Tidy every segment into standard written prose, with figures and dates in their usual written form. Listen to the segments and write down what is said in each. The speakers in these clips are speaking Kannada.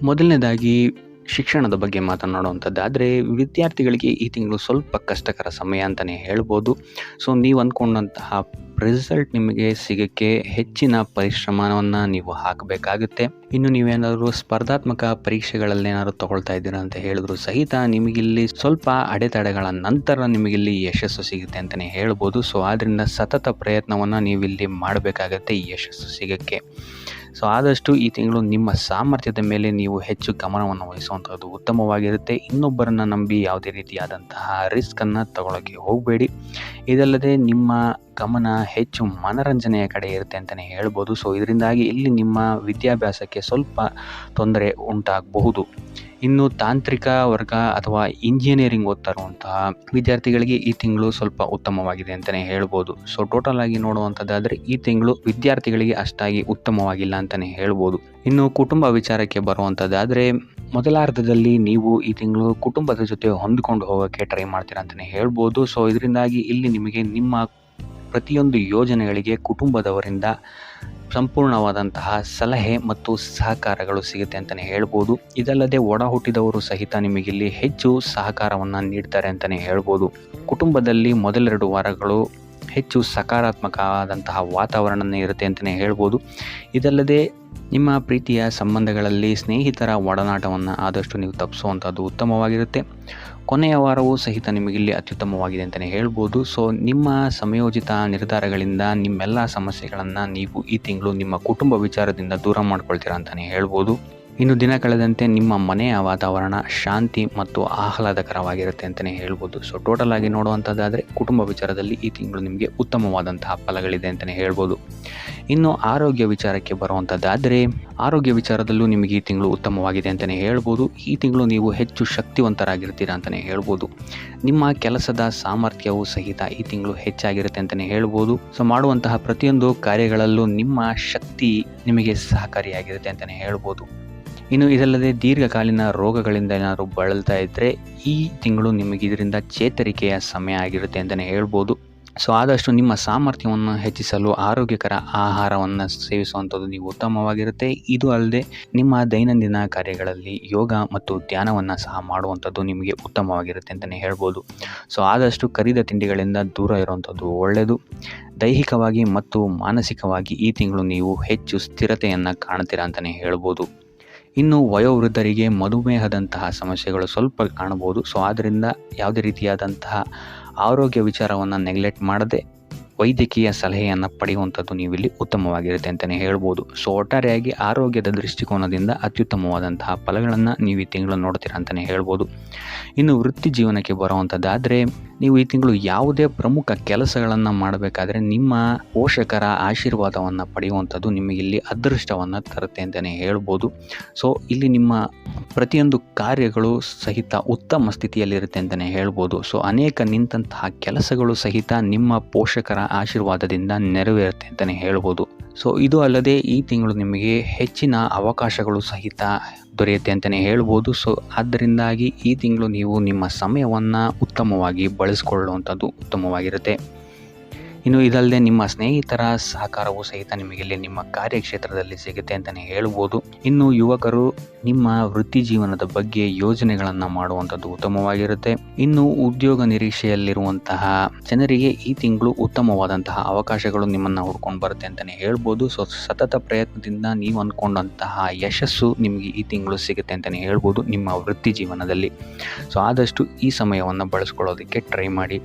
ಮೊದಲನೇದಾಗಿ ಶಿಕ್ಷಣದ ಬಗ್ಗೆ ಮಾತನಾಡುವಂಥದ್ದಾದರೆ, ವಿದ್ಯಾರ್ಥಿಗಳಿಗೆ ಈ ತಿಂಗಳು ಸ್ವಲ್ಪ ಕಷ್ಟಕರ ಸಮಯ ಅಂತಲೇ ಹೇಳ್ಬೋದು. ಸೊ ನೀವು ಅಂದ್ಕೊಂಡಂತಹ ರಿಸಲ್ಟ್ ನಿಮಗೆ ಸಿಗೋಕ್ಕೆ ಹೆಚ್ಚಿನ ಪರಿಶ್ರಮವನ್ನು ನೀವು ಹಾಕಬೇಕಾಗುತ್ತೆ. ಇನ್ನು ನೀವೇನಾದರೂ ಸ್ಪರ್ಧಾತ್ಮಕ ಪರೀಕ್ಷೆಗಳಲ್ಲೇನಾದ್ರು ತಗೊಳ್ತಾ ಇದ್ದೀರಾ ಅಂತ ಹೇಳಿದ್ರು ಸಹಿತ ನಿಮಗಿಲ್ಲಿ ಸ್ವಲ್ಪ ಅಡೆತಡೆಗಳ ನಂತರ ನಿಮಗಿಲ್ಲಿ ಯಶಸ್ಸು ಸಿಗುತ್ತೆ ಅಂತಲೇ ಹೇಳ್ಬೋದು. ಸೊ ಆದ್ದರಿಂದ ಸತತ ಪ್ರಯತ್ನವನ್ನು ನೀವಿಲ್ಲಿ ಮಾಡಬೇಕಾಗತ್ತೆ ಈ ಯಶಸ್ಸು ಸಿಗೋಕ್ಕೆ. ಸೊ ಆದಷ್ಟು ಈ ತಿಂಗಳು ನಿಮ್ಮ ಸಾಮರ್ಥ್ಯದ ಮೇಲೆ ನೀವು ಹೆಚ್ಚು ಗಮನವನ್ನು ವಹಿಸುವಂಥದ್ದು ಉತ್ತಮವಾಗಿರುತ್ತೆ. ಇನ್ನೊಬ್ಬರನ್ನು ನಂಬಿ ಯಾವುದೇ ರೀತಿಯಾದಂತಹ ರಿಸ್ಕನ್ನು ತಗೊಳ್ಳೋಕ್ಕೆ ಹೋಗಬೇಡಿ. ಇದಲ್ಲದೆ ನಿಮ್ಮ ಗಮನ ಹೆಚ್ಚು ಮನರಂಜನೆಯ ಕಡೆ ಇರುತ್ತೆ ಅಂತಲೇ ಹೇಳ್ಬೋದು. ಸೊ ಇದರಿಂದಾಗಿ ಇಲ್ಲಿ ನಿಮ್ಮ ವಿದ್ಯಾಭ್ಯಾಸಕ್ಕೆ ಸ್ವಲ್ಪ ತೊಂದರೆ ಉಂಟಾಗಬಹುದು. ಇನ್ನು ತಾಂತ್ರಿಕ ವರ್ಗ ಅಥವಾ ಇಂಜಿನಿಯರಿಂಗ್ ಓದ್ತಾ ಇರುವಂತಹ ವಿದ್ಯಾರ್ಥಿಗಳಿಗೆ ಈ ತಿಂಗಳು ಸ್ವಲ್ಪ ಉತ್ತಮವಾಗಿದೆ ಅಂತಲೇ ಹೇಳ್ಬೋದು. ಸೊ ಟೋಟಲ್ ಆಗಿ ನೋಡುವಂಥದ್ದಾದರೆ ಈ ತಿಂಗಳು ವಿದ್ಯಾರ್ಥಿಗಳಿಗೆ ಅಷ್ಟಾಗಿ ಉತ್ತಮವಾಗಿಲ್ಲ ಅಂತಲೇ ಹೇಳ್ಬೋದು. ಇನ್ನು ಕುಟುಂಬ ವಿಚಾರಕ್ಕೆ ಬರುವಂಥದ್ದಾದರೆ, ಮೊದಲಾರ್ಧದಲ್ಲಿ ನೀವು ಈ ತಿಂಗಳು ಕುಟುಂಬದ ಜೊತೆ ಹೊಂದಿಕೊಂಡು ಹೋಗೋಕ್ಕೆ ಟ್ರೈ ಮಾಡ್ತೀರಾ ಅಂತಲೇ ಹೇಳ್ಬೋದು. ಸೊ ಇದರಿಂದಾಗಿ ಇಲ್ಲಿ ನಿಮಗೆ ನಿಮ್ಮ ಪ್ರತಿಯೊಂದು ಯೋಜನೆಗಳಿಗೆ ಕುಟುಂಬದವರಿಂದ ಸಂಪೂರ್ಣವಾದಂತಹ ಸಲಹೆ ಮತ್ತು ಸಹಕಾರಗಳು ಸಿಗುತ್ತೆ ಅಂತಲೇ ಹೇಳ್ಬೋದು. ಇದಲ್ಲದೆ ಒಡ ಹುಟ್ಟಿದವರು ಸಹಿತ ನಿಮಗಿಲ್ಲಿ ಹೆಚ್ಚು ಸಹಕಾರವನ್ನು ನೀಡ್ತಾರೆ ಅಂತಲೇ ಹೇಳ್ಬೋದು. ಕುಟುಂಬದಲ್ಲಿ ಮೊದಲೆರಡು ವಾರಗಳು ಹೆಚ್ಚು ಸಕಾರಾತ್ಮಕವಾದಂತಹ ವಾತಾವರಣ ಇರುತ್ತೆ ಅಂತಲೇ ಹೇಳ್ಬೋದು. ಇದಲ್ಲದೆ ನಿಮ್ಮ ಪ್ರೀತಿಯ ಸಂಬಂಧಗಳಲ್ಲಿ ಸ್ನೇಹಿತರ ಒಡನಾಟವನ್ನು ಆದಷ್ಟು ನೀವು ತಪ್ಪಿಸುವಂಥದ್ದು ಉತ್ತಮವಾಗಿರುತ್ತೆ. ಕೊನೆಯ ವಾರವೂ ಸಹಿತ ನಿಮಗಿಲ್ಲಿ ಅತ್ಯುತ್ತಮವಾಗಿದೆ ಅಂತಲೇ ಹೇಳ್ಬೋದು. ಸೊ ನಿಮ್ಮ ಸಮಯೋಚಿತ ನಿರ್ಧಾರಗಳಿಂದ ನಿಮ್ಮೆಲ್ಲ ಸಮಸ್ಯೆಗಳನ್ನು ನೀವು ಈ ತಿಂಗಳು ನಿಮ್ಮ ಕುಟುಂಬ ವಿಚಾರದಿಂದ ದೂರ ಮಾಡ್ಕೊಳ್ತೀರಾ ಅಂತಲೇ ಹೇಳ್ಬೋದು. ಇನ್ನು ದಿನ ಕಳೆದಂತೆ ನಿಮ್ಮ ಮನೆಯ ವಾತಾವರಣ ಶಾಂತಿ ಮತ್ತು ಆಹ್ಲಾದಕರವಾಗಿರುತ್ತೆ ಅಂತಲೇ ಹೇಳ್ಬೋದು. ಸೊ ಟೋಟಲ್ ಆಗಿ ನೋಡುವಂಥದ್ದಾದರೆ ಕುಟುಂಬ ವಿಚಾರದಲ್ಲಿ ಈ ತಿಂಗಳು ನಿಮಗೆ ಉತ್ತಮವಾದಂತಹ ಫಲಗಳಿದೆ ಅಂತಲೇ ಹೇಳ್ಬೋದು. ಇನ್ನು ಆರೋಗ್ಯ ವಿಚಾರಕ್ಕೆ ಬರುವಂಥದ್ದಾದರೆ, ಆರೋಗ್ಯ ವಿಚಾರದಲ್ಲೂ ನಿಮಗೆ ಈ ತಿಂಗಳು ಉತ್ತಮವಾಗಿದೆ ಅಂತಲೇ ಹೇಳ್ಬೋದು. ಈ ತಿಂಗಳು ನೀವು ಹೆಚ್ಚು ಶಕ್ತಿವಂತರಾಗಿರ್ತೀರಾ ಅಂತಲೇ ಹೇಳ್ಬೋದು. ನಿಮ್ಮ ಕೆಲಸದ ಸಾಮರ್ಥ್ಯವೂ ಸಹಿತ ಈ ತಿಂಗಳು ಹೆಚ್ಚಾಗಿರುತ್ತೆ ಅಂತಲೇ ಹೇಳ್ಬೋದು. ಸೊ ಮಾಡುವಂತಹ ಪ್ರತಿಯೊಂದು ಕಾರ್ಯಗಳಲ್ಲೂ ನಿಮ್ಮ ಶಕ್ತಿ ನಿಮಗೆ ಸಹಕಾರಿಯಾಗಿರುತ್ತೆ ಅಂತಲೇ ಹೇಳ್ಬೋದು. ಇನ್ನು ಇದಲ್ಲದೆ ದೀರ್ಘಕಾಲೀನ ರೋಗಗಳಿಂದ ಏನಾದರೂ ಬಳಲ್ತಾ ಇದ್ದರೆ ಈ ತಿಂಗಳು ನಿಮಗೆ ಇದರಿಂದ ಚೇತರಿಕೆಯ ಸಮಯ ಆಗಿರುತ್ತೆ ಅಂತಲೇ ಹೇಳ್ಬೋದು. ಸೊ ಆದಷ್ಟು ನಿಮ್ಮ ಸಾಮರ್ಥ್ಯವನ್ನು ಹೆಚ್ಚಿಸಲು ಆರೋಗ್ಯಕರ ಆಹಾರವನ್ನು ಸೇವಿಸುವಂಥದ್ದು ನೀವು ಉತ್ತಮವಾಗಿರುತ್ತೆ. ಇದು ಅಲ್ಲದೆ ನಿಮ್ಮ ದೈನಂದಿನ ಕಾರ್ಯಗಳಲ್ಲಿ ಯೋಗ ಮತ್ತು ಧ್ಯಾನವನ್ನು ಸಹ ಮಾಡುವಂಥದ್ದು ನಿಮಗೆ ಉತ್ತಮವಾಗಿರುತ್ತೆ ಅಂತಲೇ ಹೇಳ್ಬೋದು. ಸೊ ಆದಷ್ಟು ಕರಿದ ತಿಂಡಿಗಳಿಂದ ದೂರ ಇರುವಂಥದ್ದು ಒಳ್ಳೆಯದು. ದೈಹಿಕವಾಗಿ ಮತ್ತು ಮಾನಸಿಕವಾಗಿ ಈ ತಿಂಗಳು ನೀವು ಹೆಚ್ಚು ಸ್ಥಿರತೆಯನ್ನು ಕಾಣ್ತೀರಾ ಅಂತಲೇ ಹೇಳ್ಬೋದು. ಇನ್ನು ವಯೋವೃದ್ಧರಿಗೆ ಮಧುಮೇಹದಂತಹ ಸಮಸ್ಯೆಗಳು ಸ್ವಲ್ಪ ಕಾಣಬಹುದು. ಸೊ ಆದ್ದರಿಂದ ಯಾವುದೇ ರೀತಿಯಾದಂತಹ ಆರೋಗ್ಯ ವಿಚಾರವನ್ನು ನೆಗ್ಲೆಕ್ಟ್ ಮಾಡದೆ ವೈದ್ಯಕೀಯ ಸಲಹೆಯನ್ನು ಪಡೆಯುವಂಥದ್ದು ನೀವಿಲ್ಲಿ ಉತ್ತಮವಾಗಿರುತ್ತೆ ಅಂತಲೇ ಹೇಳ್ಬೋದು. ಸೊ ಒಟ್ಟಾರೆಯಾಗಿ ಆರೋಗ್ಯದ ದೃಷ್ಟಿಕೋನದಿಂದ ಅತ್ಯುತ್ತಮವಾದಂತಹ ಫಲಗಳನ್ನು ನೀವು ಈ ತಿಂಗಳು ನೋಡ್ತೀರಾ ಅಂತಲೇ ಹೇಳ್ಬೋದು. ಇನ್ನು ವೃತ್ತಿ ಜೀವನಕ್ಕೆ ಬರುವಂಥದ್ದಾದರೆ, ನೀವು ಈ ತಿಂಗಳು ಯಾವುದೇ ಪ್ರಮುಖ ಕೆಲಸಗಳನ್ನು ಮಾಡಬೇಕಾದ್ರೆ ನಿಮ್ಮ ಪೋಷಕರ ಆಶೀರ್ವಾದವನ್ನು ಪಡೆಯುವಂಥದ್ದು ನಿಮಗಿಲ್ಲಿ ಅದೃಷ್ಟವನ್ನು ತರುತ್ತೆ ಅಂತಲೇ ಹೇಳ್ಬೋದು. ಸೊ ಇಲ್ಲಿ ನಿಮ್ಮ ಪ್ರತಿಯೊಂದು ಕಾರ್ಯಗಳು ಸಹಿತ ಉತ್ತಮ ಸ್ಥಿತಿಯಲ್ಲಿರುತ್ತೆ ಅಂತಲೇ ಹೇಳ್ಬೋದು. ಸೊ ಅನೇಕ ನಿಂತಹ ಕೆಲಸಗಳು ಸಹಿತ ನಿಮ್ಮ ಪೋಷಕರ ಆಶೀರ್ವಾದದಿಂದ ನೆರವೇರುತ್ತೆ ಅಂತಲೇ ಹೇಳ್ಬೋದು. ಸೊ ಇದು ಅಲ್ಲದೆ ಈ ತಿಂಗಳು ನಿಮಗೆ ಹೆಚ್ಚಿನ ಅವಕಾಶಗಳು ಸಹಿತ ದೊರೆಯುತ್ತೆ ಅಂತಲೇ ಹೇಳ್ಬೋದು. ಸೊ ಆದ್ದರಿಂದಾಗಿ ಈ ತಿಂಗಳು ನೀವು ನಿಮ್ಮ ಸಮಯವನ್ನು ಉತ್ತಮವಾಗಿ ಬಳಸಿಕೊಳ್ಳುವಂಥದ್ದು ಉತ್ತಮವಾಗಿರುತ್ತೆ. ಇನ್ನು ಇದಲ್ಲದೆ ನಿಮ್ಮ ಸ್ನೇಹಿತರ ಸಹಕಾರವೂ ಸಹಿತ ನಿಮಗೆ ಇಲ್ಲಿ ನಿಮ್ಮ ಕಾರ್ಯಕ್ಷೇತ್ರದಲ್ಲಿ ಸಿಗುತ್ತೆ ಅಂತಲೇ ಹೇಳ್ಬೋದು. ಇನ್ನು ಯುವಕರು ನಿಮ್ಮ ವೃತ್ತಿ ಜೀವನದ ಬಗ್ಗೆ ಯೋಜನೆಗಳನ್ನು ಮಾಡುವಂಥದ್ದು ಉತ್ತಮವಾಗಿರುತ್ತೆ. ಇನ್ನು ಉದ್ಯೋಗ ನಿರೀಕ್ಷೆಯಲ್ಲಿರುವಂತಹ ಜನರಿಗೆ ಈ ತಿಂಗಳು ಉತ್ತಮವಾದಂತಹ ಅವಕಾಶಗಳು ನಿಮ್ಮನ್ನು ಹುಡ್ಕೊಂಡು ಬರುತ್ತೆ ಅಂತಲೇ ಹೇಳ್ಬೋದು. ಸೊ ಸತತ ಪ್ರಯತ್ನದಿಂದ ನೀವು ಅಂದ್ಕೊಂಡಂತಹ ಯಶಸ್ಸು ನಿಮಗೆ ಈ ತಿಂಗಳು ಸಿಗುತ್ತೆ ಅಂತಲೇ ಹೇಳ್ಬೋದು ನಿಮ್ಮ ವೃತ್ತಿ ಜೀವನದಲ್ಲಿ. ಸೊ ಆದಷ್ಟು ಈ ಸಮಯವನ್ನು ಬಳಸ್ಕೊಳ್ಳೋದಕ್ಕೆ ಟ್ರೈ ಮಾಡಿ.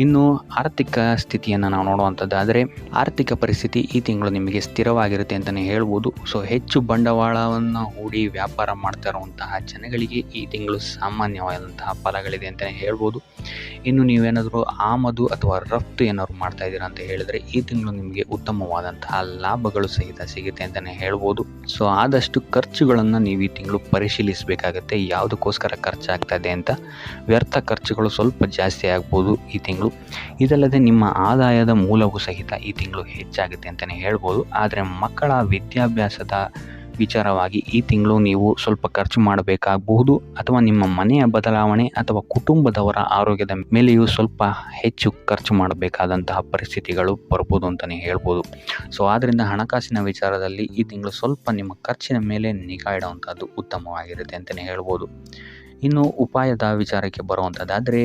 ಇನ್ನು ಆರ್ಥಿಕ ಸ್ಥಿತಿಯನ್ನು ನಾವು ನೋಡುವಂಥದ್ದಾದರೆ, ಆರ್ಥಿಕ ಪರಿಸ್ಥಿತಿ ಈ ತಿಂಗಳು ನಿಮಗೆ ಸ್ಥಿರವಾಗಿರುತ್ತೆ ಅಂತಲೇ ಹೇಳ್ಬೋದು. ಸೊ ಹೆಚ್ಚು ಬಂಡವಾಳವನ್ನು ಹೂಡಿ ವ್ಯಾಪಾರ ಮಾಡ್ತಾ ಇರುವಂತಹ ಜನಗಳಿಗೆ ಈ ತಿಂಗಳು ಸಾಮಾನ್ಯವಾದಂತಹ ಫಲಗಳಿದೆ ಅಂತಲೇ ಹೇಳ್ಬೋದು. ಇನ್ನು ನೀವೇನಾದರೂ ಆಮದು ಅಥವಾ ರಫ್ತು ಏನಾದ್ರು ಮಾಡ್ತಾ ಇದ್ದೀರಾ ಅಂತ ಹೇಳಿದರೆ ಈ ತಿಂಗಳು ನಿಮಗೆ ಉತ್ತಮವಾದಂತಹ ಲಾಭಗಳು ಸಹಿತ ಸಿಗುತ್ತೆ ಅಂತಲೇ ಹೇಳ್ಬೋದು. ಸೊ ಆದಷ್ಟು ಖರ್ಚುಗಳನ್ನು ನೀವು ಈ ತಿಂಗಳು ಪರಿಶೀಲಿಸಬೇಕಾಗತ್ತೆ. ಯಾವುದಕ್ಕೋಸ್ಕರ ಖರ್ಚಾಗ್ತಾ ಇದೆ ಅಂತ. ವ್ಯರ್ಥ ಖರ್ಚುಗಳು ಸ್ವಲ್ಪ ಜಾಸ್ತಿ ಆಗ್ಬೋದು ಈ ತಿಂಗಳು. ಇದಲ್ಲದೆ ನಿಮ್ಮ ಆದಾಯದ ಮೂಲವೂ ಸಹಿತ ಈ ತಿಂಗಳು ಹೆಚ್ಚಾಗುತ್ತೆ ಅಂತಲೇ ಹೇಳ್ಬೋದು. ಆದರೆ ಮಕ್ಕಳ ವಿದ್ಯಾಭ್ಯಾಸದ ವಿಚಾರವಾಗಿ ಈ ತಿಂಗಳು ನೀವು ಸ್ವಲ್ಪ ಖರ್ಚು ಮಾಡಬೇಕಾಗಬಹುದು, ಅಥವಾ ನಿಮ್ಮ ಮನೆಯ ಬದಲಾವಣೆ ಅಥವಾ ಕುಟುಂಬದವರ ಆರೋಗ್ಯದ ಮೇಲೆಯೂ ಸ್ವಲ್ಪ ಹೆಚ್ಚು ಖರ್ಚು ಮಾಡಬೇಕಾದಂತಹ ಪರಿಸ್ಥಿತಿಗಳು ಬರ್ಬೋದು ಅಂತಲೇ ಹೇಳ್ಬೋದು. ಸೊ ಆದ್ದರಿಂದ ಹಣಕಾಸಿನ ವಿಚಾರದಲ್ಲಿ ಈ ತಿಂಗಳು ಸ್ವಲ್ಪ ನಿಮ್ಮ ಖರ್ಚಿನ ಮೇಲೆ ನಿಗಾ ಇಡುವಂಥದ್ದು ಉತ್ತಮವಾಗಿರುತ್ತೆ ಅಂತಲೇ ಹೇಳ್ಬೋದು. ಇನ್ನು ಉಪಾಯದ ವಿಚಾರಕ್ಕೆ ಬರುವಂಥದ್ದಾದರೆ,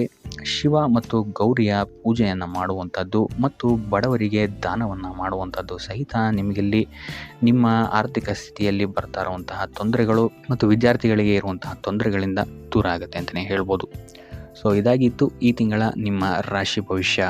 ಶಿವ ಮತ್ತು ಗೌರಿಯ ಪೂಜೆಯನ್ನು ಮಾಡುವಂಥದ್ದು ಮತ್ತು ಬಡವರಿಗೆ ದಾನವನ್ನು ಮಾಡುವಂಥದ್ದು ಸಹಿತ ನಿಮಗಿಲ್ಲಿ ನಿಮ್ಮ ಆರ್ಥಿಕ ಸ್ಥಿತಿಯಲ್ಲಿ ಬರ್ತಾ ಇರುವಂತಹ ತೊಂದರೆಗಳು ಮತ್ತು ವಿದ್ಯಾರ್ಥಿಗಳಿಗೆ ಇರುವಂತಹ ತೊಂದರೆಗಳಿಂದ ದೂರ ಆಗುತ್ತೆ ಅಂತಲೇ ಹೇಳ್ಬೋದು. ಸೊ ಇದಾಗಿತ್ತು ಈ ತಿಂಗಳ ನಿಮ್ಮ ರಾಶಿ ಭವಿಷ್ಯ.